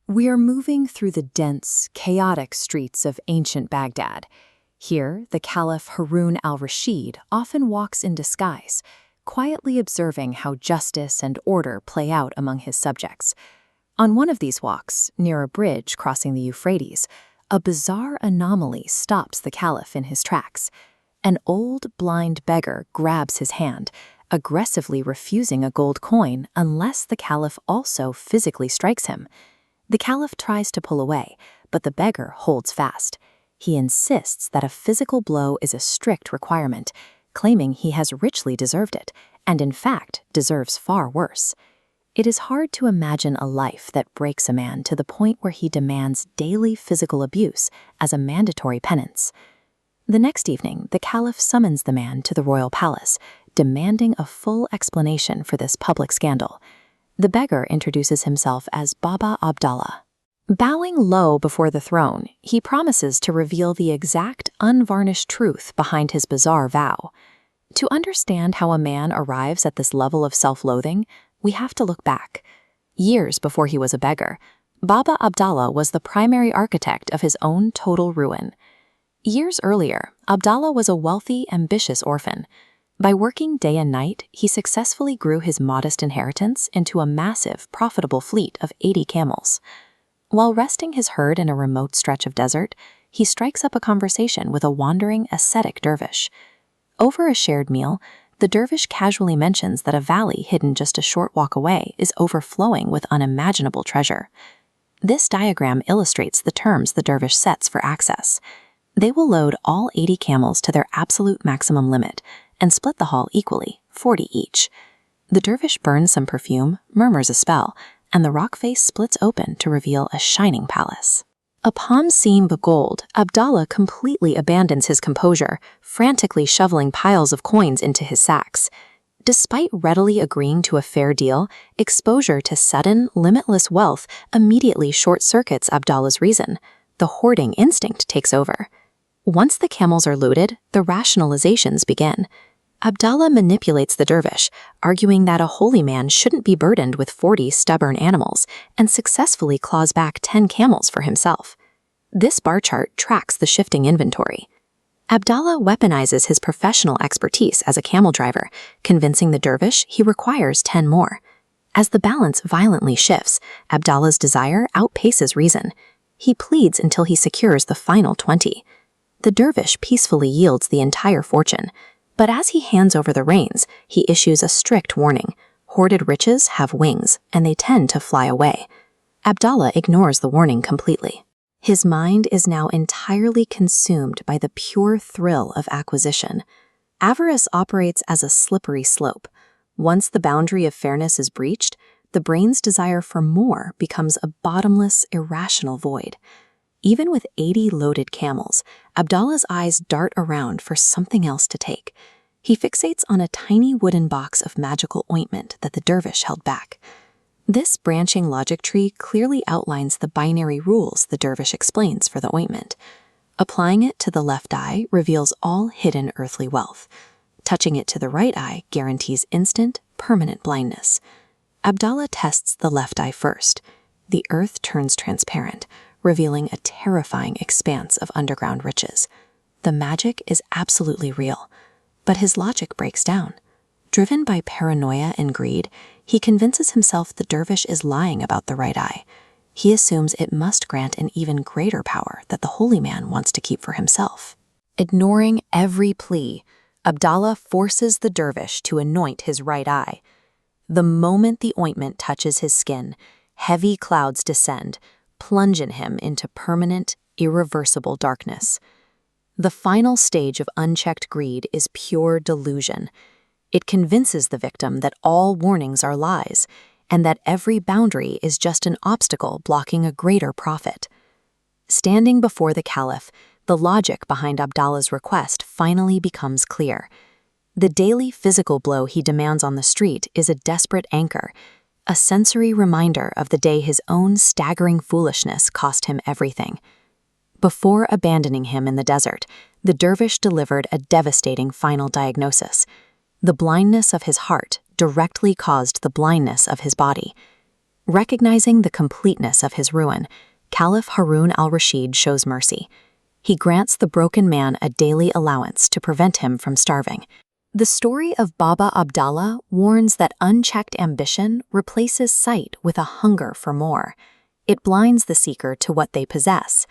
We are moving through the dense, chaotic streets of ancient Baghdad. Here, the Caliph Harun al-Rashid often walks in disguise, quietly observing how justice and order play out among his subjects. On one of these walks, near a bridge crossing the Euphrates, a bizarre anomaly stops the Caliph in his tracks. An old, blind beggar grabs his hand, aggressively refusing a gold coin unless the Caliph also physically strikes him. The Caliph tries to pull away, but the beggar holds fast. He insists that a physical blow is a strict requirement, claiming he has richly deserved it, and in fact deserves far worse. It is hard to imagine a life that breaks a man to the point where he demands daily physical abuse as a mandatory penance. The next evening, the Caliph summons the man to the royal palace, demanding a full explanation for this public scandal. The beggar introduces himself as Baba Abdallah. Bowing low before the throne, he promises to reveal the exact, unvarnished truth behind his bizarre vow. To understand how a man arrives at this level of self-loathing, we have to look back. Years before he was a beggar, Baba Abdallah was the primary architect of his own total ruin. Years earlier, Abdallah was a wealthy, ambitious orphan. By working day and night, he successfully grew his modest inheritance into a massive, profitable fleet of 80 camels. While resting his herd in a remote stretch of desert, he strikes up a conversation with a wandering, ascetic dervish. Over a shared meal, the dervish casually mentions that a valley hidden just a short walk away is overflowing with unimaginable treasure. This diagram illustrates the terms the dervish sets for access. They will load all 80 camels to their absolute maximum limit and split the haul equally, 40 each. The dervish burns some perfume, murmurs a spell, and the rock face splits open to reveal a shining palace. Upon seeing the gold, Abdallah completely abandons his composure, frantically shoveling piles of coins into his sacks. Despite readily agreeing to a fair deal, exposure to sudden, limitless wealth immediately short-circuits Abdallah's reason. The hoarding instinct takes over. Once the camels are loaded, the rationalizations begin. Abdallah manipulates the dervish, arguing that a holy man shouldn't be burdened with 40 stubborn animals, and successfully claws back 10 camels for himself. This bar chart tracks the shifting inventory. Abdallah weaponizes his professional expertise as a camel driver, convincing the dervish he requires 10 more. As the balance violently shifts, Abdallah's desire outpaces reason. He pleads until he secures the final 20. The dervish peacefully yields the entire fortune, but as he hands over the reins, he issues a strict warning. Hoarded riches have wings, and they tend to fly away. Abdallah ignores the warning completely. His mind is now entirely consumed by the pure thrill of acquisition. Avarice operates as a slippery slope. Once the boundary of fairness is breached, the brain's desire for more becomes a bottomless, irrational void. Even with 80 loaded camels, Abdallah's eyes dart around for something else to take. He fixates on a tiny wooden box of magical ointment that the dervish held back. This branching logic tree clearly outlines the binary rules the dervish explains for the ointment. Applying it to the left eye reveals all hidden earthly wealth. Touching it to the right eye guarantees instant, permanent blindness. Abdallah tests the left eye first. The earth turns transparent, revealing a terrifying expanse of underground riches. The magic is absolutely real, but his logic breaks down. Driven by paranoia and greed, he convinces himself the dervish is lying about the right eye. He assumes it must grant an even greater power that the holy man wants to keep for himself. Ignoring every plea, Abdallah forces the dervish to anoint his right eye. The moment the ointment touches his skin, heavy clouds descend, plunging him into permanent, irreversible darkness. The final stage of unchecked greed is pure delusion. It convinces the victim that all warnings are lies, and that every boundary is just an obstacle blocking a greater profit. Standing before the Caliph, the logic behind Abdallah's request finally becomes clear. The daily physical blow he demands on the street is a desperate anchor, a sensory reminder of the day his own staggering foolishness cost him everything. Before abandoning him in the desert, the dervish delivered a devastating final diagnosis. The blindness of his heart directly caused the blindness of his body. Recognizing the completeness of his ruin, Caliph Harun al-Rashid shows mercy. He grants the broken man a daily allowance to prevent him from starving. The story of Baba Abdallah warns that unchecked ambition replaces sight with a hunger for more. It blinds the seeker to what they possess,